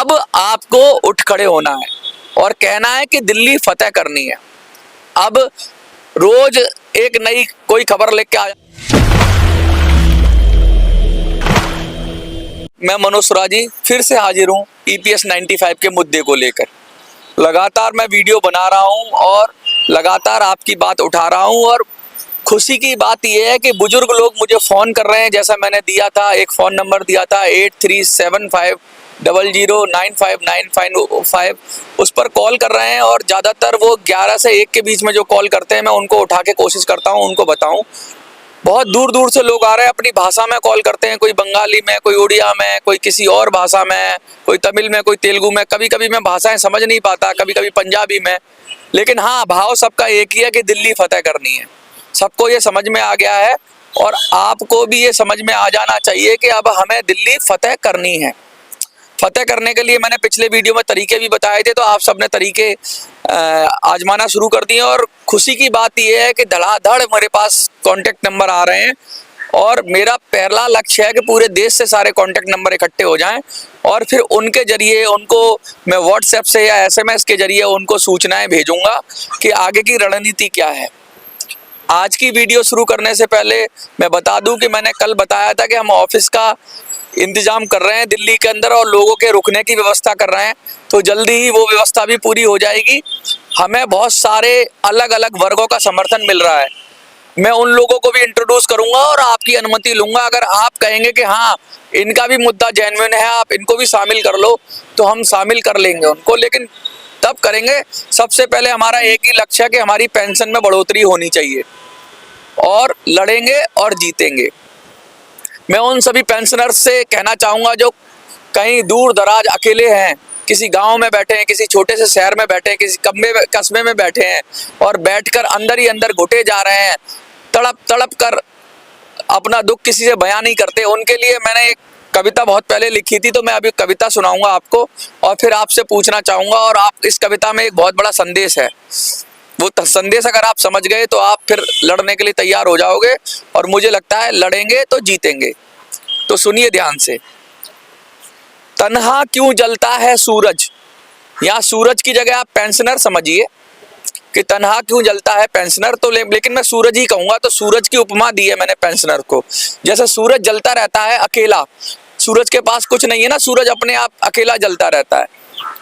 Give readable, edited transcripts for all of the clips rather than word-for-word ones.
अब आपको उठ खड़े होना है और कहना है कि दिल्ली फतेह करनी है। अब रोज एक नई कोई खबर लेके आ। मैं मनोज सुराजी फिर से हाजिर हूँ EPS 95 के मुद्दे को लेकर। लगातार मैं वीडियो बना रहा हूँ और लगातार आपकी बात उठा रहा हूँ। और खुशी की बात यह है कि बुजुर्ग लोग मुझे फ़ोन कर रहे हैं। जैसा मैंने दिया था, एक फ़ोन नंबर दिया था 8375009595, उस पर कॉल कर रहे हैं। और ज़्यादातर वो 11 से 1 के बीच में जो कॉल करते हैं, मैं उनको उठा के कोशिश करता हूँ उनको बताऊँ। बहुत दूर दूर से लोग आ रहे हैं, अपनी भाषा में कॉल करते हैं, कोई बंगाली में, कोई उड़िया में, कोई किसी और भाषा में, कोई तमिल में, कोई तेलुगु में। कभी कभी मैं भाषाएं समझ नहीं पाता, कभी कभी पंजाबी में। लेकिन हाँ, भाव सबका एक ही है कि दिल्ली फतेह करनी है। सबको ये समझ में आ गया है और आपको भी ये समझ में आ जाना चाहिए कि अब हमें दिल्ली फतेह करनी है। फतेह करने के लिए मैंने पिछले वीडियो में तरीके भी बताए थे, तो आप सबने तरीके आजमाना शुरू कर दिए। और खुशी की बात यह है कि धड़ाधड़ मेरे पास कांटेक्ट नंबर आ रहे हैं और मेरा पहला लक्ष्य है कि पूरे देश से सारे कांटेक्ट नंबर इकट्ठे हो जाएं और फिर उनके जरिए उनको मैं व्हाट्सएप से या SMS के जरिए उनको सूचनाएं भेजूंगा कि आगे की रणनीति क्या है। आज की वीडियो शुरू करने से पहले मैं बता दूं कि मैंने कल बताया था कि हम ऑफिस का इंतजाम कर रहे हैं दिल्ली के अंदर और लोगों के रुकने की व्यवस्था कर रहे हैं, तो जल्दी ही वो व्यवस्था भी पूरी हो जाएगी। हमें बहुत सारे अलग अलग वर्गों का समर्थन मिल रहा है। मैं उन लोगों को भी इंट्रोड्यूस करूंगा और आपकी अनुमति लूंगा। अगर आप कहेंगे कि हाँ, इनका भी मुद्दा जेन्युइन है, आप इनको भी शामिल कर लो, तो हम शामिल कर लेंगे उनको। लेकिन तब करेंगे, सबसे पहले हमारा एक ही लक्ष्य है कि हमारी पेंशन में बढ़ोतरी होनी चाहिए और लड़ेंगे और जीतेंगे। मैं उन सभी पेंशनर्स से कहना चाहूँगा जो कहीं दूर दराज अकेले हैं, किसी गांव में बैठे हैं, किसी छोटे से शहर में बैठे हैं, किसी कस्बे में बैठे हैं और बैठकर अंदर ही अंदर घुटे जा रहे हैं, तड़प तड़प कर अपना दुख किसी से बयान नहीं करते। उनके लिए मैंने एक कविता बहुत पहले लिखी थी, तो मैं अभी कविता सुनाऊंगा आपको और फिर आपसे पूछना चाहूँगा। और आप इस कविता में एक बहुत बड़ा संदेश है, वो संदेश अगर आप समझ गए तो आप फिर लड़ने के लिए तैयार हो जाओगे और मुझे लगता है लड़ेंगे तो जीतेंगे। तो सुनिए ध्यान से। तन्हा क्यों जलता है सूरज। यहाँ सूरज की जगह आप पेंशनर समझिए कि तन्हा क्यों जलता है पेंशनर, तो लेकिन मैं सूरज ही कहूंगा। तो सूरज की उपमा दी है मैंने पेंशनर को। जैसे सूरज जलता रहता है अकेला, सूरज के पास कुछ नहीं है ना, सूरज अपने आप अकेला जलता रहता है।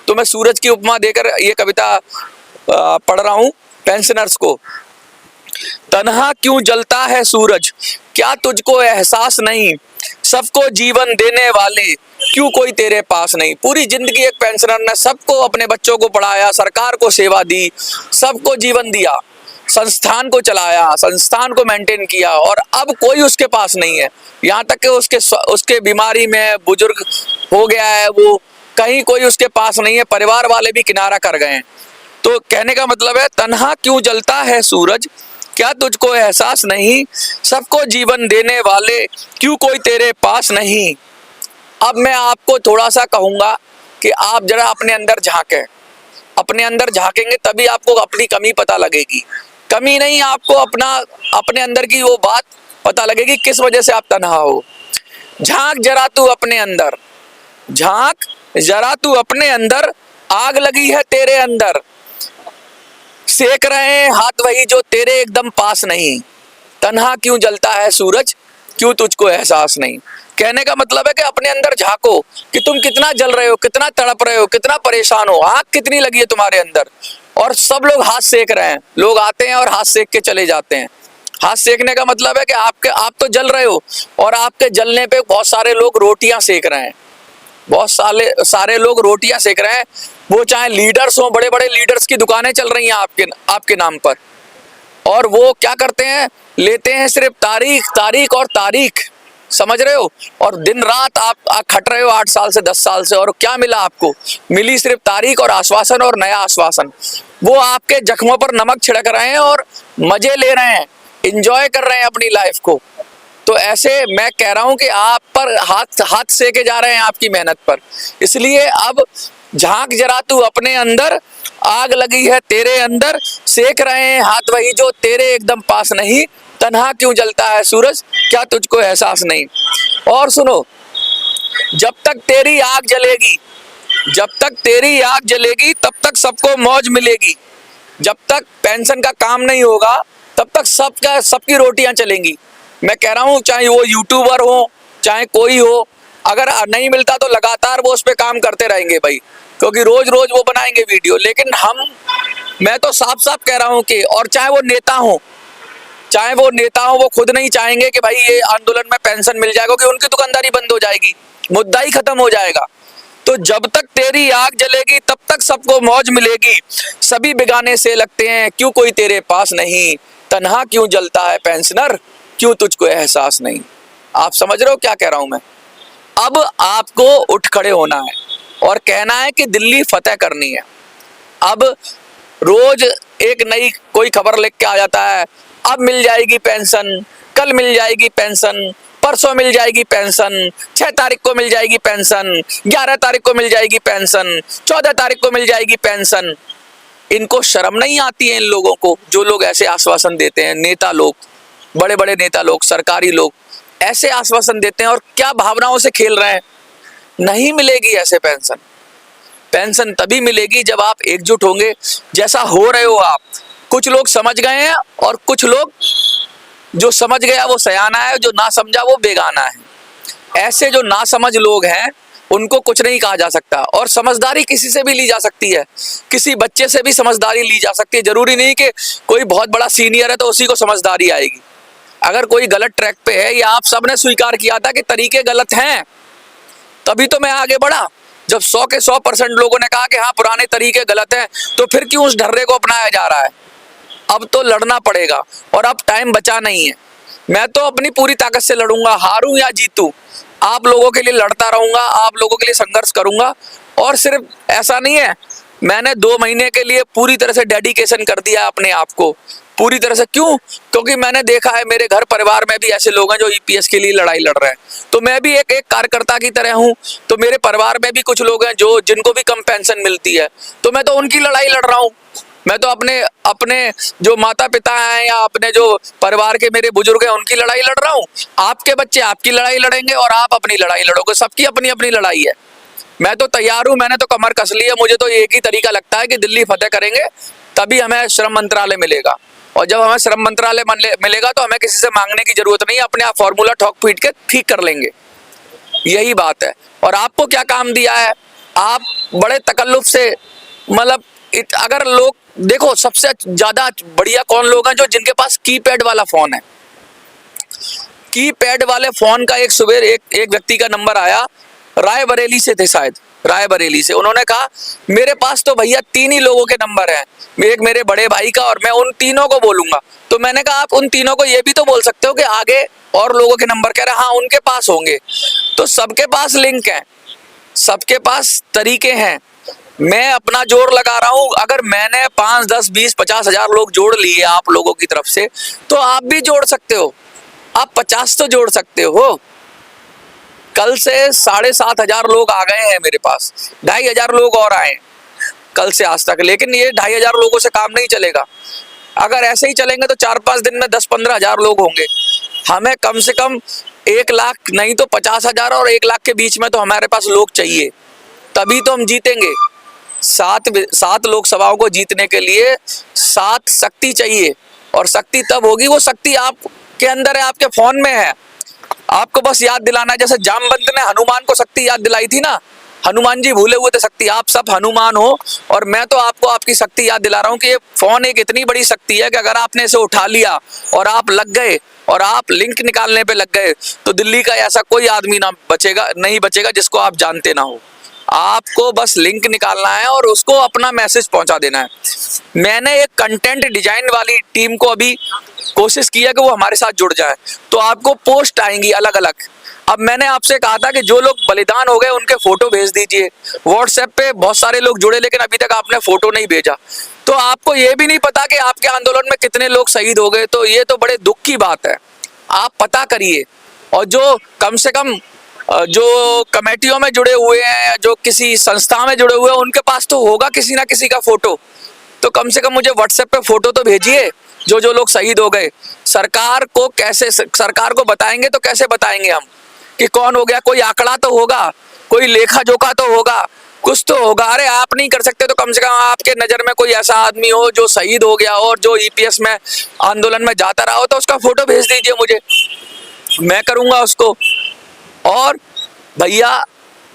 तो मैं सूरज की उपमा देकर ये कविता पढ़ रहा हूँ पेंशनर्स को। तन्हा क्यों जलता है सूरज, क्या तुझको एहसास नहीं, सबको जीवन देने वाले क्यों कोई तेरे पास नहीं। पूरी जिंदगी एक पेंशनर ने सबको, अपने बच्चों को पढ़ाया, सरकार को सेवा दी, सबको जीवन दिया, संस्थान को चलाया, संस्थान को मेंटेन किया, और अब कोई उसके पास नहीं है। यहाँ तक कि उसके बीमारी में बुजुर्ग हो गया है, वो कहीं कोई उसके पास नहीं है, परिवार वाले भी किनारा कर गए हैं। तो कहने का मतलब है, तन्हा क्यों जलता है सूरज, क्या तुझको एहसास नहीं, सबको जीवन देने वाले क्यों कोई तेरे पास नहीं। अब मैं आपको थोड़ा सा कहूंगा कि आप जरा अपने अंदर झांकें। अपने अंदर झांकेंगे तभी आपको अपनी कमी पता लगेगी। कमी नहीं, आपको अपने अंदर की वो बात पता लगेगी किस वजह से आप तन्हा हो। झांक जरा तू अपने अंदर, झांक जरा तू अपने अंदर, आग लगी है तेरे अंदर, सेक रहे हैं हाथ वही जो तेरे एकदम पास नहीं। तन्हा क्यों जलता है सूरज, क्यों तुझको एहसास नहीं। कहने का मतलब है कि अपने अंदर झांको कि तुम कितना जल रहे हो, कितना तड़प रहे हो, कितना परेशान हो, आग कितनी लगी है तुम्हारे अंदर। और सब लोग हाथ सेक रहे हैं, लोग आते हैं और हाथ सेक के चले जाते हैं। हाथ सेकने का मतलब है कि आप तो जल रहे हो और आपके जलने पे बहुत सारे लोग रोटियां सेक रहे हैं, बहुत सारे लोग रोटियां सेक रहे हैं। वो चाहे लीडर्स हो, बड़े बड़े लीडर्स की दुकानें चल रही हैं आपके नाम पर, और वो क्या करते हैं, लेते हैं सिर्फ तारीख तारीख और तारीख, समझ रहे हो। और दिन रात आप खट रहे हो 8 साल से 10 साल से, और क्या मिला आपको, मिली सिर्फ तारीख और आश्वासन और नया आश्वासन। वो आपके जख्मों पर नमक छिड़क रहे हैं और मजे ले रहे हैं, इंजॉय कर रहे हैं अपनी लाइफ को। तो ऐसे मैं कह रहा हूं कि आप पर हाथ सेके जा रहे हैं आपकी मेहनत पर। इसलिए अब झांक जरा तू अपने अंदर, आग लगी है तेरे अंदर, सेक रहे हैं हाथ वही जो तेरे एकदम पास नहीं। तन्हा क्यों जलता है सूरज, क्या तुझको एहसास नहीं। और सुनो, जब तक तेरी आग जलेगी, जब तक तेरी आग जलेगी तब तक सबको मौज मिलेगी। जब तक पेंशन का काम नहीं होगा तब तक सबकी रोटियां चलेंगी। मैं कह रहा हूं, चाहे वो यूट्यूबर हो चाहे कोई हो, अगर नहीं मिलता तो लगातार वो उस पर काम करते रहेंगे भाई, क्योंकि रोज रोज वो बनाएंगे वीडियो। लेकिन मैं तो साफ साफ कह रहा हूं कि, और चाहे वो नेता हो वो खुद नहीं चाहेंगे कि भाई ये आंदोलन में पेंशन मिल जाएगा, क्योंकि उनकी दुकानदारी बंद हो जाएगी, मुद्दा ही खत्म हो जाएगा। तो जब तक तेरी आग जलेगी तब तक सबको मौज मिलेगी। सभी बेगाने से लगते हैं क्यों कोई तेरे पास नहीं, तन्हा क्यों जलता है पेंशनर, क्यों तुझको एहसास नहीं। आप समझ रहे हो क्या कह रहा हूं मैं? अब आपको उठ खड़े होना है और कहना है कि दिल्ली फतेह करनी है। अब रोज एक नई कोई खबर लिख के आ जाता है, अब मिल जाएगी पेंशन, कल मिल जाएगी पेंशन, परसों मिल जाएगी पेंशन, 6 तारीख को मिल जाएगी पेंशन, 11 तारीख को मिल जाएगी पेंशन, 14 तारीख को मिल जाएगी पेंशन। इनको शर्म नहीं आती है इन लोगों को, जो लोग ऐसे आश्वासन देते हैं। नेता लोग, बड़े बड़े नेता लोग, सरकारी लोग ऐसे आश्वासन देते हैं और क्या भावनाओं से खेल रहे हैं। नहीं मिलेगी ऐसे पेंशन। पेंशन तभी मिलेगी जब आप एकजुट होंगे, जैसा हो रहे हो आप। कुछ लोग समझ गए हैं और कुछ लोग, जो समझ गया वो सयाना है, जो ना समझा वो बेगाना है। ऐसे जो ना समझ लोग हैं उनको कुछ नहीं कहा जा सकता। और समझदारी किसी से भी ली जा सकती है, किसी बच्चे से भी समझदारी ली जा सकती है। जरूरी नहीं कि कोई बहुत बड़ा सीनियर है तो उसी को समझदारी आएगी। अगर कोई गलत ट्रैक पे है, या आप सबने स्वीकार किया था कि तरीके गलत हैं, तभी तो मैं आगे बढ़ा। जब 100 के 100% लोगों ने कहा कि हाँ पुराने तरीके गलत हैं, तो फिर क्यों उस ढर्रे को अपनाया जा रहा है? अब तो लड़ना पड़ेगा और अब टाइम बचा नहीं है। मैं तो अपनी पूरी ताकत से लड़ूंगा, हारूं या जीतूं, आप लोगों के लिए लड़ता रहूंगा, आप लोगों के लिए संघर्ष करूंगा। और सिर्फ ऐसा नहीं है, मैंने 2 महीने के लिए पूरी तरह से डेडिकेशन कर दिया अपने आप को, पूरी तरह से। क्यों? क्योंकि मैंने देखा है मेरे घर परिवार में भी ऐसे लोग हैं जो ईपीएस के लिए लड़ाई लड़ रहे हैं। तो मैं भी एक कार्यकर्ता की तरह हूं। तो मेरे परिवार में भी कुछ लोग हैं जिनको भी कम पेंशन मिलती है, तो मैं तो उनकी लड़ाई लड़ रहा हूं। मैं तो अपने जो माता पिता हैं या अपने जो परिवार के मेरे बुजुर्ग हैं उनकी लड़ाई लड़ रहा हूँ। आपके बच्चे आपकी लड़ाई लड़ेंगे और आप अपनी लड़ाई लड़ोगे। सबकी अपनी अपनी लड़ाई है। मैं तो तैयार हूँ, मैंने तो कमर कस ली है। मुझे तो एक ही तरीका लगता है कि दिल्ली फतेह करेंगे, तभी हमें श्रम मंत्रालय मिलेगा। और जब हमें श्रम मंत्रालय मिलेगा तो हमें किसी से मांगने की जरूरत नहीं, अपने आप फॉर्मूला ठोक पीट के ठीक कर लेंगे। यही बात है। और आपको क्या काम दिया है? आप बड़े तकल्लुफ से, मतलब अगर लोग देखो, सबसे ज्यादा बढ़िया कौन लोग हैं? जो जिनके पास कीपैड वाला फोन है। कीपैड वाले फोन का एक सुबह एक व्यक्ति का नंबर आया, रायबरेली से थे शायद, रायबरेली से। उन्होंने कहा मेरे पास तो भैया 3 ही लोगों के नंबर हैं, एक मेरे बड़े भाई का, और मैं उन तीनों को बोलूंगा। तो मैंने कहा आप उन तीनों को ये भी तो बोल सकते हो कि आगे और लोगों के नंबर। कह रहे हाँ उनके पास होंगे। तो सबके पास लिंक है, सबके पास तरीके हैं। मैं अपना जोर लगा रहा हूं। अगर मैंने 5, 10, 20, 50 हजार लोग जोड़ लिए आप लोगों की तरफ से, तो आप भी जोड़ सकते हो। आप 50 तो जोड़ सकते हो। कल से 7,500 लोग आ गए हैं मेरे पास, 2,500 लोग और आए कल से आज तक। लेकिन ये 2,500 लोगों से काम नहीं चलेगा। अगर ऐसे ही चलेंगे तो 4-5 दिन में 10-15 हजार लोग होंगे। हमें कम से कम 1 लाख नहीं तो 50,000 और 1 लाख के बीच में तो हमारे पास लोग चाहिए, तभी तो हम जीतेंगे। 7 लोकसभाओं को जीतने के लिए 7 शक्ति चाहिए। और शक्ति तब होगी, वो शक्ति आपके अंदर है, आपके फोन में है। आपको बस याद दिलाना है। जैसे जामवंत ने हनुमान को शक्ति याद दिलाई थी ना, हनुमान जी भूले हुए थे शक्ति। आप सब हनुमान हो और मैं तो आपको आपकी शक्ति याद दिला रहा हूँ कि ये फोन एक इतनी बड़ी शक्ति है कि अगर आपने इसे उठा लिया और आप लग गए और आप लिंक निकालने पे लग गए, तो दिल्ली का ऐसा कोई आदमी नहीं बचेगा जिसको आप जानते ना हो। आपको बस लिंक निकालना है और उसको अपना मैसेज पहुंचा देना है। मैंने एक कंटेंट डिजाइन वाली टीम को अभी कोशिश की है कि वो हमारे साथ जुड़ जाए, तो आपको पोस्ट आएंगी अलग अलग। अब मैंने आपसे कहा था कि जो लोग बलिदान हो गए उनके फोटो भेज दीजिए। व्हाट्सएप पे बहुत सारे लोग जुड़े, लेकिन अभी तक आपने फोटो नहीं भेजा। तो आपको ये भी नहीं पता कि आपके आंदोलन में कितने लोग शहीद हो गए। तो ये तो बड़े दुख की बात है। आप पता करिए। और जो कम से कम जो कमेटियों में जुड़े हुए हैं, जो किसी संस्था में जुड़े हुए हैं, उनके पास तो होगा किसी ना किसी का फोटो। तो कम से कम मुझे व्हाट्सएप पे फोटो तो भेजिए जो लोग शहीद हो गए। सरकार को बताएंगे तो कैसे बताएंगे हम कि कौन हो गया? कोई आंकड़ा तो होगा, कोई लेखा जोखा तो होगा, कुछ तो होगा। अरे आप नहीं कर सकते तो कम से कम आपके नज़र में कोई ऐसा आदमी हो जो शहीद हो गया हो और जो ईपीएस में आंदोलन में जाता रहा हो, तो उसका फोटो भेज दीजिए मुझे, मैं करूँगा उसको। और भैया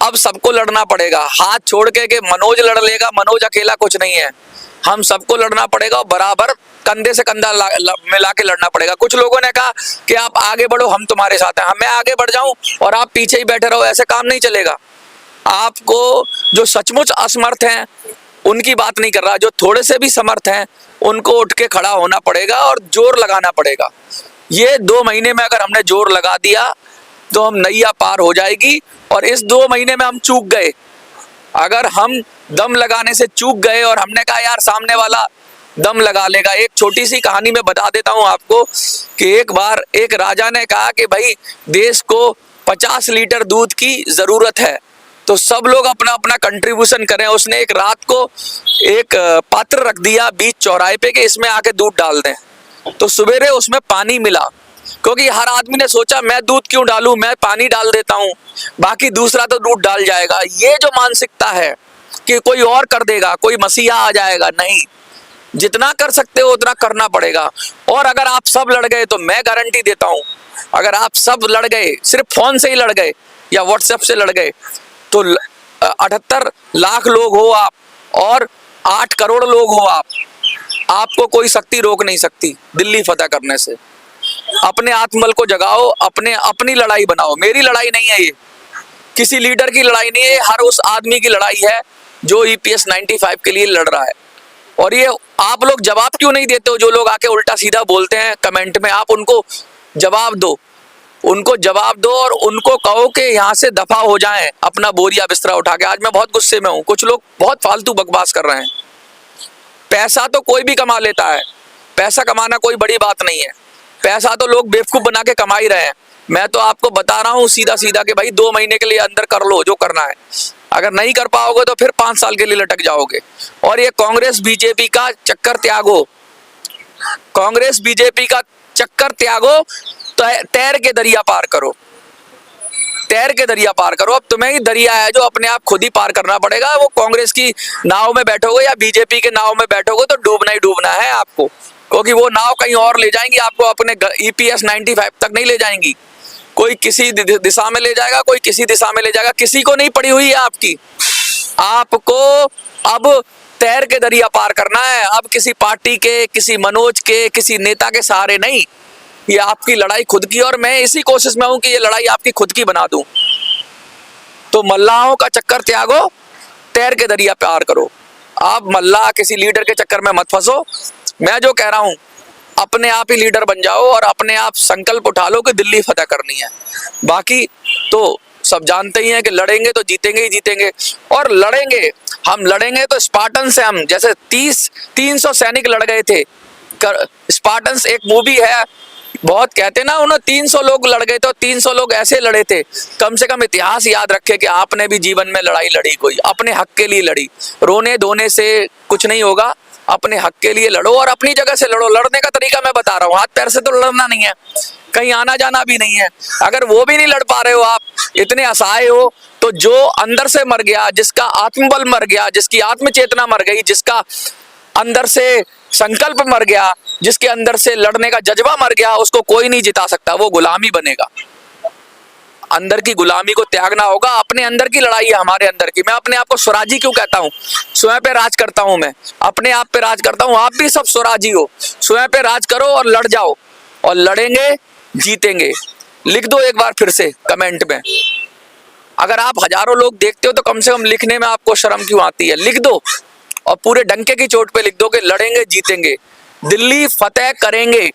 अब सबको लड़ना पड़ेगा, हाथ छोड़ के मनोज लड़ लेगा, मनोज अकेला कुछ नहीं है, हम सबको लड़ना पड़ेगा और बराबर कंधे से कंधा मिला के लड़ना पड़ेगा। कुछ लोगों ने कहा कि आप आगे बढ़ो, हम तुम्हारे साथ हैं, मैं आगे बढ़ जाऊं और आप पीछे ही बैठे रहो, ऐसे काम नहीं चलेगा। आपको जो सचमुच असमर्थ हैं उनकी बात नहीं कर रहा, जो थोड़े से भी समर्थ हैं उनको उठ के खड़ा होना पड़ेगा और जोर लगाना पड़ेगा। ये 2 महीने में अगर हमने जोर लगा दिया तो हम नैया पार हो जाएगी। और इस 2 महीने में हम चूक गए, अगर हम दम लगाने से चूक गए और हमने कहा यार सामने वाला दम लगा लेगा। एक छोटी सी कहानी मैं बता देता हूं आपको कि एक बार एक राजा ने कहा कि भाई देश को 50 लीटर दूध की जरूरत है, तो सब लोग अपना अपना कंट्रीब्यूशन करें। उसने एक रात को एक पात्र रख दिया बीच चौराहे पे कि इसमें आके दूध डाल दें, तो सवेरे उसमें पानी मिला, क्योंकि हर आदमी ने सोचा मैं दूध क्यों डालूं, मैं पानी डाल देता हूं, बाकी दूसरा तो दूध डाल जाएगा। ये जो मानसिकता है कि कोई और कर देगा, कोई मसीहा आ जाएगा, नहीं, जितना कर सकते हो उतना करना पड़ेगा। और अगर आप सब लड़ गए तो मैं गारंटी देता हूं, अगर आप सब लड़ गए, सिर्फ फोन से ही लड़ गए या व्हाट्सएप से लड़ गए, तो 78 लाख लोग हो आप और 8 करोड़ लोग हो आप, आपको कोई शक्ति रोक नहीं सकती दिल्ली फतेह करने से। अपने आत्मबल को जगाओ, अपनी लड़ाई बनाओ। मेरी लड़ाई नहीं है ये, किसी लीडर की लड़ाई नहीं है, हर उस आदमी की लड़ाई है जो ईपीएस 95 के लिए लड़ रहा है। और ये आप लोग जवाब क्यों नहीं देते हो? जो लोग आके उल्टा सीधा बोलते हैं कमेंट में, आप उनको जवाब दो, उनको जवाब दो और उनको कहो कि यहाँ से दफा हो जाएं अपना बोरिया बिस्तरा उठा के। आज मैं बहुत गुस्से में हूँ, कुछ लोग बहुत फालतू बकवास कर रहे हैं। पैसा तो कोई भी कमा लेता है, पैसा कमाना कोई बड़ी बात नहीं है, पैसा तो लोग बेवकूफ बना के कमा ही रहे हैं। मैं तो आपको बता रहा हूँ सीधा सीधा कि भाई 2 महीने के लिए अंदर कर लो जो करना है, अगर नहीं कर पाओगे तो फिर 5 साल के लिए लटक जाओगे। और ये कांग्रेस बीजेपी का चक्कर त्यागो, कांग्रेस बीजेपी का चक्कर त्यागो, तैर के दरिया पार करो, तैर के दरिया पार करो। अब तुम्हें ही दरिया है जो अपने आप खुद ही पार करना पड़ेगा। वो कांग्रेस की नाव में बैठोगे या बीजेपी के नाव में बैठोगे तो डूबना ही डूबना है आपको, क्योंकि वो नाव कहीं और ले जाएंगी आपको, अपने ईपीएस 95 तक नहीं ले जाएंगी। कोई किसी दिशा में ले जाएगा, कोई किसी दिशा में ले जाएगा, किसी को नहीं पड़ी हुई है आपकी। आपको अब तैर के दरिया पार करना है, अब किसी पार्टी के, किसी मनोज के, किसी नेता के सहारे नहीं। ये आपकी लड़ाई खुद की, और मैं इसी कोशिश में हूं कि ये लड़ाई आपकी खुद की बना दूं। तो मल्लाहों का चक्कर त्यागो, तैर के दरिया पार करो। आप मल्लाह किसी लीडर के चक्कर में मत फंसो। मैं जो कह रहा हूं, अपने आप ही लीडर बन जाओ और अपने आप संकल्प उठा लो कि दिल्ली फतेह करनी है। बाकी तो सब जानते ही हैं कि लड़ेंगे तो जीतेंगे ही जीतेंगे। और लड़ेंगे, हम लड़ेंगे तो स्पार्टन से, हम जैसे 300 सैनिक लड़ गए थे। स्पार्टन्स एक मूवी है, बहुत कहते ना उन्होंने 300 लोग लड़ गए, तो 300 लोग ऐसे लड़े थे। कम से कम इतिहास याद रखे कि आपने भी जीवन में लड़ाई लड़ी, कोई अपने हक के लिए लड़ी। रोने धोने से कुछ नहीं होगा, अपने हक के लिए लड़ो और अपनी जगह से लड़ो। लड़ने का तरीका मैं बता रहा हूँ, हाथ पैर से तो लड़ना नहीं है, कहीं आना जाना भी नहीं है। अगर वो भी नहीं लड़ पा रहे हो, आप इतने असहाय हो, तो जो अंदर से मर गया, जिसका आत्मबल मर गया, जिसकी आत्मचेतना मर गई, जिसका अंदर से संकल्प मर गया, जिसके अंदर से लड़ने का जज्बा मर गया, उसको कोई नहीं जिता सकता, वो गुलामी बनेगा। अंदर की गुलामी को त्यागना होगा। अपने अंदर की लड़ाई है, हमारे अंदर की। मैं अपने आप को स्वराजी क्यों कहता हूँ? स्वयं पे राज करता हूँ, मैं अपने आप पे राज करता हूँ। आप भी सब स्वराजी हो, स्वयं पे राज करो और लड़ जाओ, और लड़ेंगे जीतेंगे। लिख दो एक बार फिर से कमेंट में। अगर आप हजारों लोग देखते हो तो कम से कम लिखने में आपको शर्म क्यों आती है? लिख दो और पूरे डंके की चोट पे लिख दो कि लड़ेंगे जीतेंगे, दिल्ली फतेह करेंगे,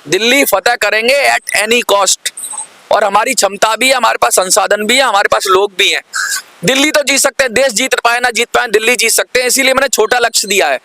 दिल्ली फतेह करेंगे एट एनी कॉस्ट। और हमारी क्षमता भी है, हमारे पास संसाधन भी है, हमारे पास लोग भी हैं। दिल्ली तो जीत सकते हैं, देश जीत पाए ना जीत पाए, दिल्ली जीत सकते हैं। इसीलिए मैंने छोटा लक्ष्य दिया है।